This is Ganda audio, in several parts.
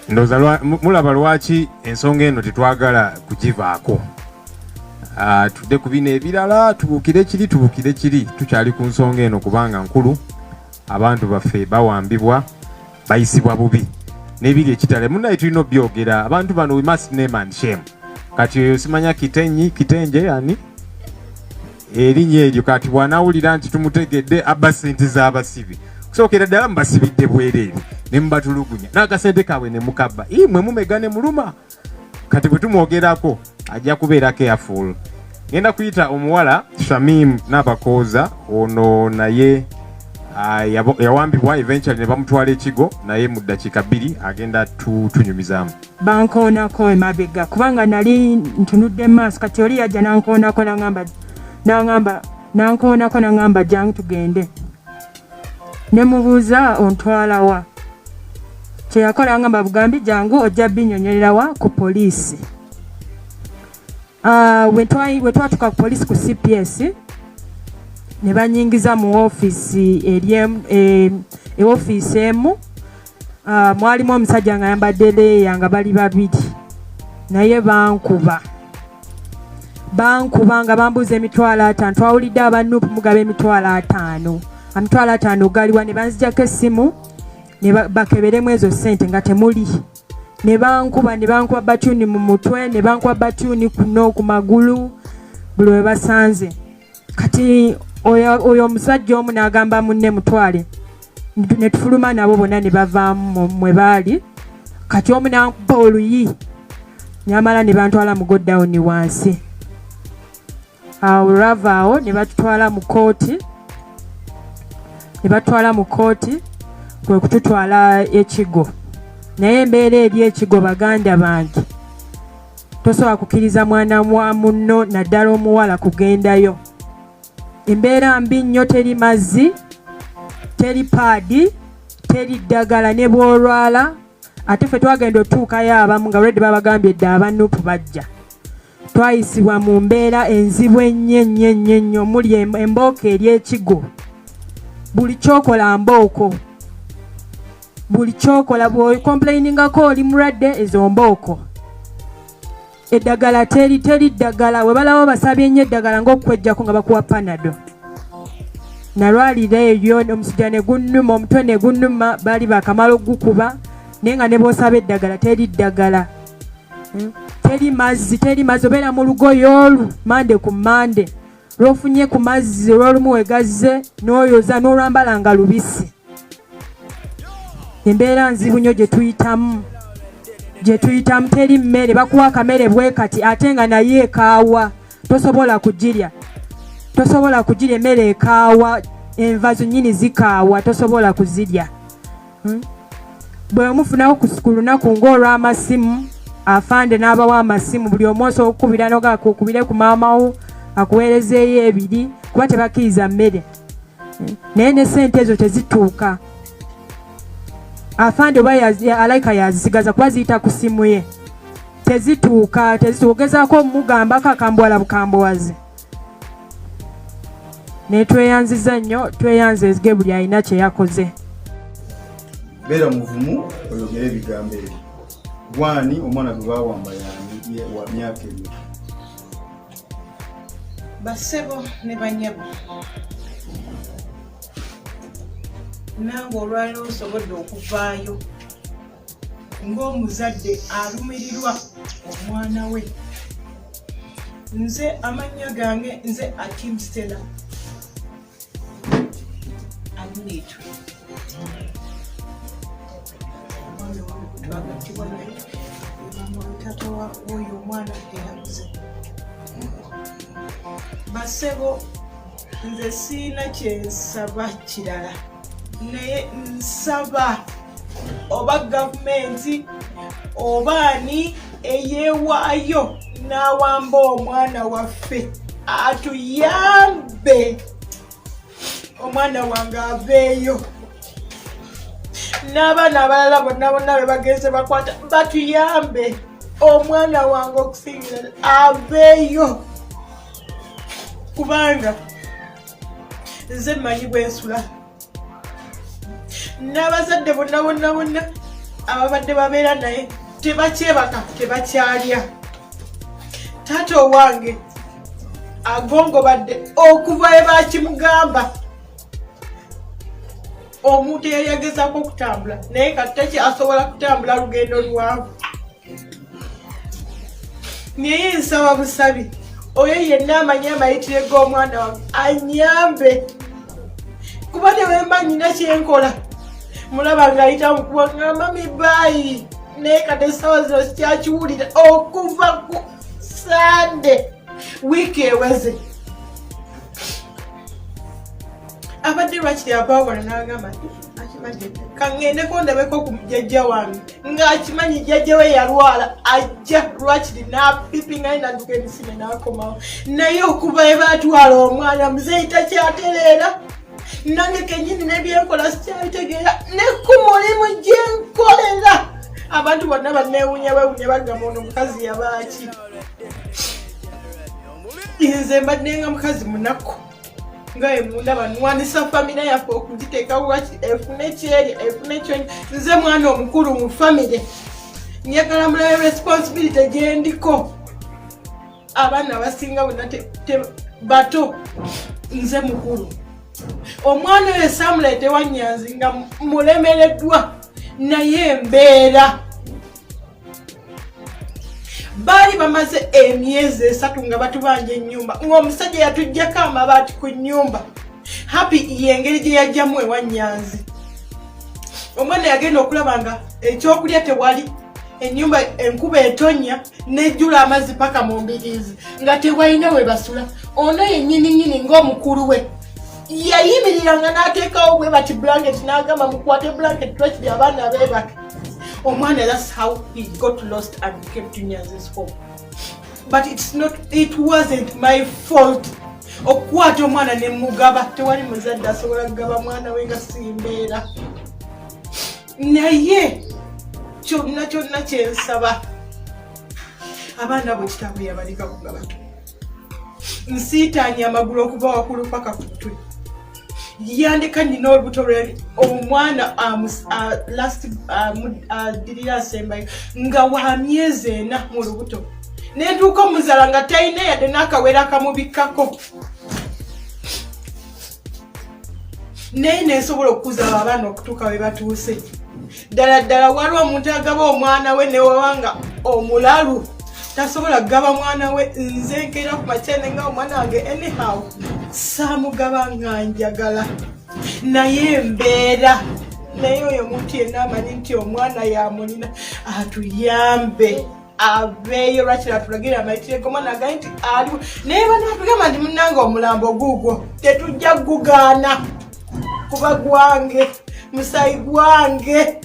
Ndoza mulaba lwaki ensonga eno tetwagala kugivaako. Tudde ku bino ebirala tubuukire kiri tukyali ku nsonga eno kubanga nkulu. Abantu baffe bawambibwa bayisibwa bubi n'ebiri ekitale munnaye tulina obyogera abantu bano we must name and shame. Kati oyo simanya kitenje ani erinnya eryo kati bw'anaawulira nti tumutegedde abba ssente z'abasibi kusookera ddala mubasibidde bwereere ne mubatulugunya n'akasente kaabwe ne mukabba mwe mumega ne muluma. Kati bwe tumwogerako ajja kubeera careful. Ngenda kuyita omuwala Shamim Nabakooza ono naye yawambibwa eventually ne bamutwala ekigo naye mu ddakiika 2 agenda tunyumizaamu. Bankoonako emabega kubanga nali ntunudde maaso kati oli yajja nankoonako nangamba jangu tugende. Ne mubuuza ontwala wa. Kye yakola ngamba bugambi jangu ojja binnyonnyolera wa ku poliisi. We twatuka ku poliisi ku CPS ne banyingiza mu ofiisi ofiisi emu. Mwalimu omusajja nga yambadde leeya nga bali babiri naye bankuba nga bambuuza emitwalo 5. Twawulidde abanupu mugaba emitwalo 5. Emitwalo 5 galiwa ne banzijako essimu ne bakeberemu ezo ssente nga temuli. Ne bankuba batuuni mu mutwe ne bankuba batuuni kuno ku magulu buli we basanze. Kati oyo omusajja omu n'agamba munne mutwale ne tufuluma nabo bonna ne bavaamu mwe baali. Kati omu n'ankuba oluyi nyamala ne bantwala mu goddawuni wansi. Awo olwavaawo ne batutwala mu kooti kwe kututwala ekigo. Naye embeera eri ekigo baganda bange tosobola kukkiriza mwana wa munno naddala omuwala kugendayo. Embeera mbi nnyo, teri mazzi, teri paadi, teri ddagala ne bw'olwala. Ate ffe twagenda otuukayo abamu nga olwedde babagambye dda abanupu bajja. Twayisibwa mu mbeera enzibu ennyo omuli embooko eri ekigo. Buli kyokola mbooko. Buli kyokola bw'okomplainingako oli mulwadde ezo mbooko. Eddagala teri ddagala. We balawo basabye nnyo eddagala ng'okwejjako nga bakuwa panado. Nalwalira eyo omusujja ne gunnuma, omutwe ne gunnuma, baali bakamala okugukuba naye nga ne bw'osaba eddagala teri ddagala. Teri mazzi. Obeera mu lugoye olu mande ku mande. Lw'ofunye ku mazzi olw'olumu wegazze n'oyoza n'olwambala nga lubisi. Embeera nzibu nnyo gye tuyitamu. Teri mmere, bakuwa akamere bwe kati ate nga naye ekaawa tosobola kugirya. Emmere ekaawa, enva zonnyini zikaawa, tosobola kuzirya. Bwe omufunawo ku lunaku ng'olw'amasimu, afande n'abawa amasimu buli omu osobola okukubira n'okukubire ku maamawo akuweerezeeyo 2 kuba tebakkiriza mmere. Naye ne ssente ezo tezituuka. Afande oba alayika yazisigaza kuba ziyita ku simu ye. Tezituuka. Ogezaako omugambako akambuwala bukambuwazi. Ne tweyanziza nnyo, tweyanze buli alina kye yakoze. Beera muvumu oyogere ebigambo ebyo. Gwani omwana gwe baawamba wa myaka ebyo. Basebo ne banyabo. Nange olwaliro osobodde okuvaayo ng'omuzadde alumirirwa omwana we. Nze amannya gange nze Akim Stella Amuleetwe. Twagatibwa naye taata w'oyo omwana eyabuze. Basebo nze siina kyensaba kirala naye nsaba oba gavumenti oba ani eyeewaayo n'awamba omwana waffe atuyambe omwana wange aveeyo. N'abaana abalala bonna be bagenze bakwata batuyambe omwana wange okusingira aveeyo kubanga nze mmanyi bwensula n'abazadde bonna ababadde babeera naye tebakyebaka tebakyalya. Taata owange agongobadde okuva we bakimugamba. Omuntu yali agezaako okutambula naye kati asobola kutambula lugendo luwanvu. Naye nsaba busabi oyo yenna amanyi amayitire g'omwana wange anyambe, kuba tewemba nyina kyenkola. Mulaba ng'ayita mukuba nga mami baayi, naye kati essaawa zino sikyakiwulira okuva ku Sande wiiki eweze. Abadde lwakiri abaawona n'agamba akimanyi kaŋŋendeko ndabeko ku jjajja wange ng'akimanyi jjajja we yalwala ajja lwakiri n'apipinga naye nadduka emisime n'akomawo. Naye okuva we baatwala omwana muzeeyi takyatereera, nange kennyini n'ebyenkola sikyabitegeera ne ku mulimu gye nkolera. Abantu bonna banneewunya bagamba ono omukazi yabaaki. Nze mbadde nga mukazi munaku nga emunda banwanisa famire yaffe okugiteeka lwaki efune kyerya efune kyonywa. Nze mwana omukulu mu famire, njagala mulabe responsibility gye ndiko. Abaana abasinga bonna bato, nze mukulu. Omwana oyo Samuleete Wanyanzi nga mulemereddwa naye mbeera. Baali bamaze emyezi 3 nga batubanja ennyumba ng'omusajja yatuggyako amabaati ku nnyumba. Happy y'engeri gye yajjamu ewa Nyanzi. Omwana yagenda okulaba nga ekyokulya tewali, ennyumba enkuba etonnya nejjula amazzi paka mu mbiriizi nga tewalina we basula. Ono yennyini ng'omukulu we yayimiriranga n'ateekawo bwe bati blanket n'agamba mukwate blanket twekiri abaana beebake. Omwana, that's how he got lost and came to Nyanzi's home. But it wasn't my fault. Okwata omwana ne mugaba, tewali muzadde asobola kugaba mwana we nga simbeera. Naye kyonna kyensaba abaana bo kitaabwe yabaleka kugaba. Nsiitaanye amagulu okuva waggulu paka ku mutwe. Yandika nina olubuto lwe omwana dirira asembayo nga wa myezi 4 mu lubuto. Nentuuka omuzala nga talina yadde n'akawera akamubikkako. Naye nensobola okukuza abaana okutuuka we batuuse. Ddala waliwo omuntu agaba omwana we newawanga omulalu tasobola kugaba mwana we. Nze nkeera ku makyene nga omwana wange anyhow saamugaba nga njagala naye mbeera. Naye oyo omuntu yenna amanyi nti omwana yamulina atuyambe abeeyo lwakiri atulagira amayitire g'omwana agali nti aliwo. Naye bano batugamba nti munnange omulambo guugwo tetujja gugaana kuba gwange musayi gwange.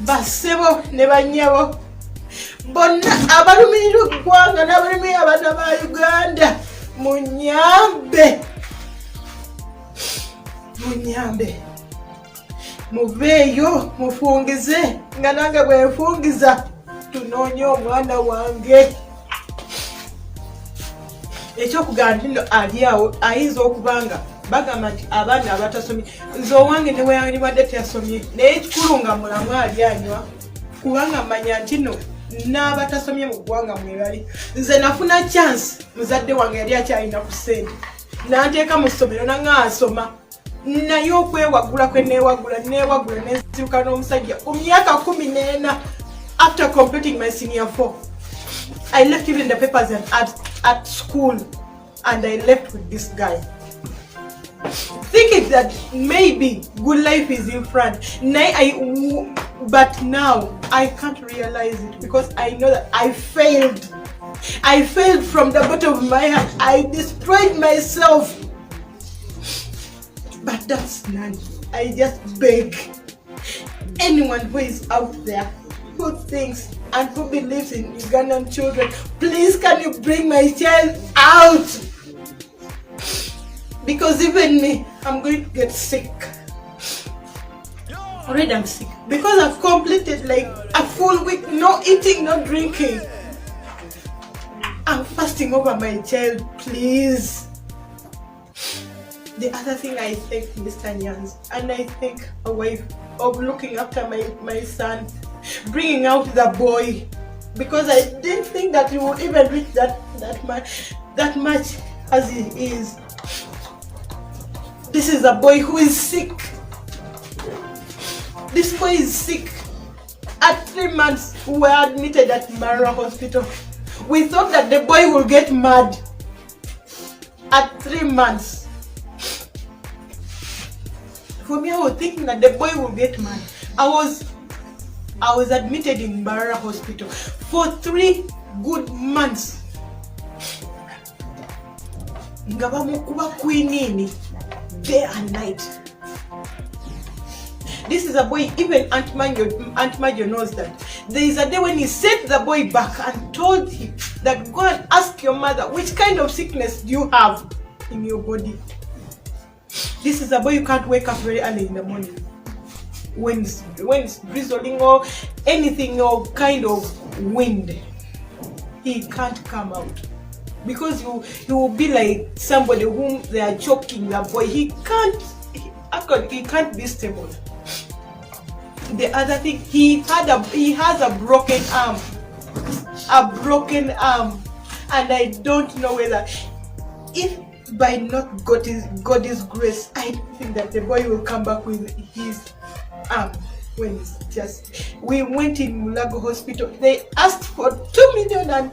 Bassebo ne bannyabo bonna abalumirira eggwanga n'abalumirira abaana ba Uganda munyambe mubeeyo mufungize nga nange bwenfungiza tunoonye omwana wange. Ekyokugamba nti nno ali awo ayinza okubanga bagamba nti abaana abatasomye. Nze owange ne weyandibadde teyasomye naye ekikulu nga mulamu ali anywa kubanga mmanya nti nno n'abatasomye mu ggwanga mwebali. Nze nafuna chance muzadde wange yali akyalina ku ssente n'anteeka mu ssomero nangaasoma naye okwewagula kwe neewagula neziruka n'omusajja ku myaka 14 after completing my senior 4. I left even the papers at school and I left with this guy. Thinking that maybe good life is in front. But now I can't realize it because I know that I failed. I failed from the bottom of my heart. I destroyed myself. But that's none. I just beg anyone who is out there who thinks and who believes in Ugandan children, please can you bring my child out? Because even me, I'm going to get sick. Already I'm sick because I've completed like a full week, no eating, no drinking. I'm fasting over my child, please. The other thing, I thank Mr. Nyans, and I thank a wife of looking after my son, bringing out the boy, because I didn't think that he would even reach that much as he is. This is a boy who is sick. This boy is sick. At 3 months, we were admitted at Mara Hospital. We thought that the boy will get mad. At 3 months. For me, I was thinking that the boy will get mad. I was admitted in Mara Hospital for 3 good months. Nga bamukuba quinini day and night. This is a boy, even Aunt Majo knows that. There is a day when he sent the boy back and told him that go and ask your mother, which kind of sickness do you have in your body? This is a boy you can't wake up very early in the morning. When it's drizzling or anything or kind of wind, he can't come out. Because he will be like somebody whom they are choking the boy. He can't be stable. The other thing, he has a broken arm. And I don't know whether, if by not God's grace, I think that the boy will come back with his arm. When it's just, we went in Mulago Hospital. They asked for 2 million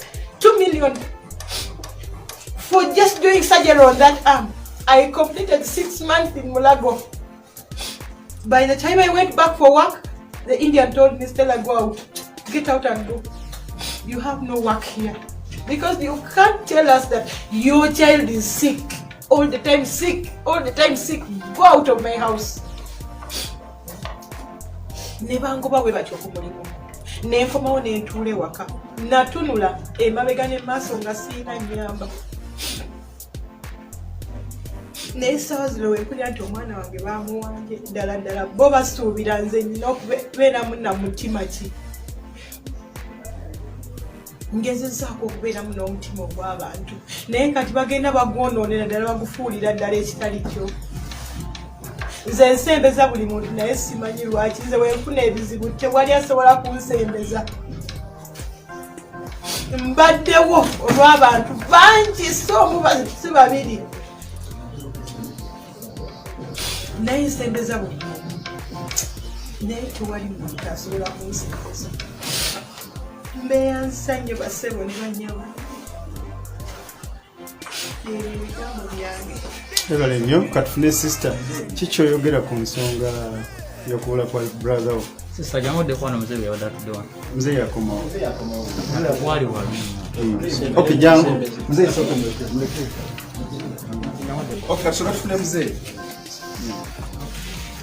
for just doing surgery on that arm. I completed 6 months in Mulago. By the time I went back for work, the Indian told me, Stella, go out. Get out and go. You have no work here. Because you can't tell us that your child is sick. All the time sick. Go out of my house. Nebangoba we batyo kumulimu. Nenkomawo nentule waka. Natunula emabega ne maaso nga sina nyamba. Nesa zilo wekuli anti omwana wange bamuwange ddala bo basuubira nze nnina okubeeramu na mutima ki. Ngezezaako okubeeramu n'omutima ogw'abantu naye kati bagenda bagwonoonera ddala bagufuulira ddala ekitali kyo. Nze nsembeza buli muntu naye simanyi lwaki nze wenfuna ebizibu tewali asobola kunsembeza. Mbaddewo olw'abantu bangi so si babiri. Naye nsembeza buli muntu naye tewali muntu asobola kunsembeza. Mbeya nsanye basebo ne banyama. Ebigambo byange. Ebale nnyo katufune sister kiki oyogera ku nsonga y'okubula kwa brother wo? Sister jamudde kwana mzee yawada tudwa. Mzee yakomawo. Wali. Okay, jangu. Mzee soka mweke. Okay, katufune mzee.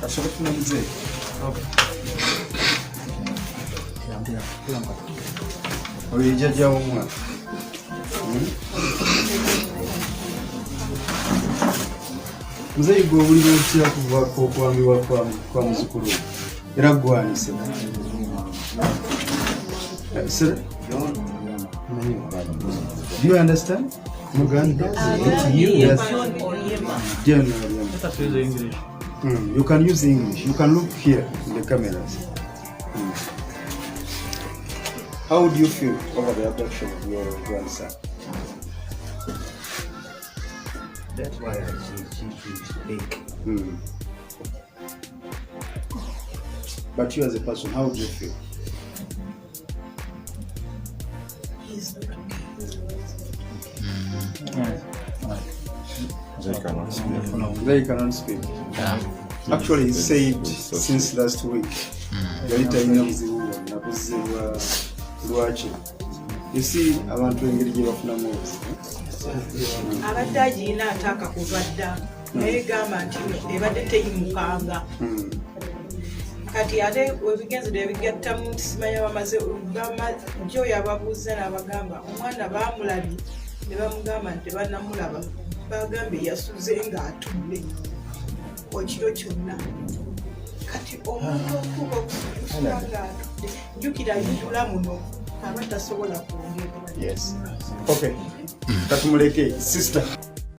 Katufune mzee. Okay. Olijja omwana. Mzee gwe obulira otya kuva okwambibwa kwa muzukulu era gwanise. Do you understand? Muganda? Yes. Let us use English. You can use English. You can look here in the cameras. How would you feel over the abduction of your grandson? That's why I say she big. But you as a person, how would you feel? They cannot speak. Yeah. Actually, he said since last week. You see, abantu engeri gye bafunamu abadde agirina ataaka kuva dda naye gamba nti ebadde teyimukanga kati ate webigenzedde ebigattamu nti simanya bamaze jo yababuuza n'abagamba omwana baamulabye ne bamugamba nti tebannamulaba bagambye yasuze ng'atudde ekiro kyonna kati omuntu okuuka okusula ng'atudde jjukira yitula muno aba tasobola kwongera. Yes. Okay. Katumuleke sister.